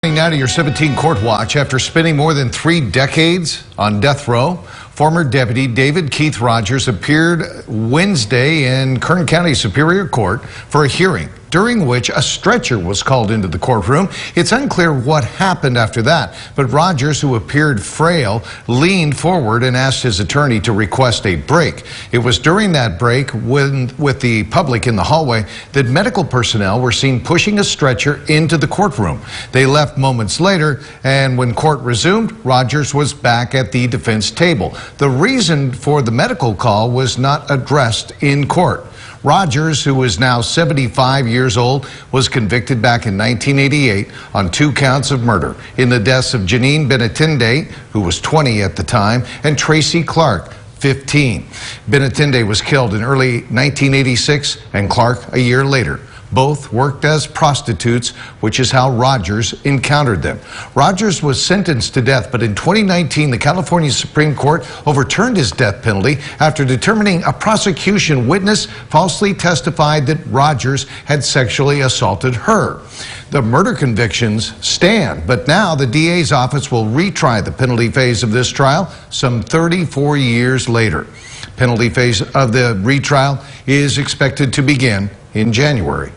Now to your 17 Court Watch. After spending more than 3 decades on death row, former Deputy David Keith Rogers appeared Wednesday in Kern County Superior Court for a hearing, during which a stretcher was called into the courtroom. It's unclear what happened after that, but Rogers, who appeared frail, leaned forward and asked his attorney to request a break. It was during that break, with the public in the hallway, that medical personnel were seen pushing a stretcher into the courtroom. They left moments later, and when court resumed, Rogers was back at the defense table. The reason for the medical call was not addressed in court. Rogers, who is now 75 years old, was convicted back in 1988 on 2 counts of murder in the deaths of Janine Benatinde, who was 20 at the time, and Tracy Clark, 15. Benatinde was killed in early 1986 and Clark a year later. Both worked as prostitutes, which is how Rogers encountered them. Rogers was sentenced to death, but in 2019, the California Supreme Court overturned his death penalty after determining a prosecution witness falsely testified that Rogers had sexually assaulted her. The murder convictions stand, but now the DA's office will retry the penalty phase of this trial some 34 years later. Penalty phase of the retrial is expected to begin in January.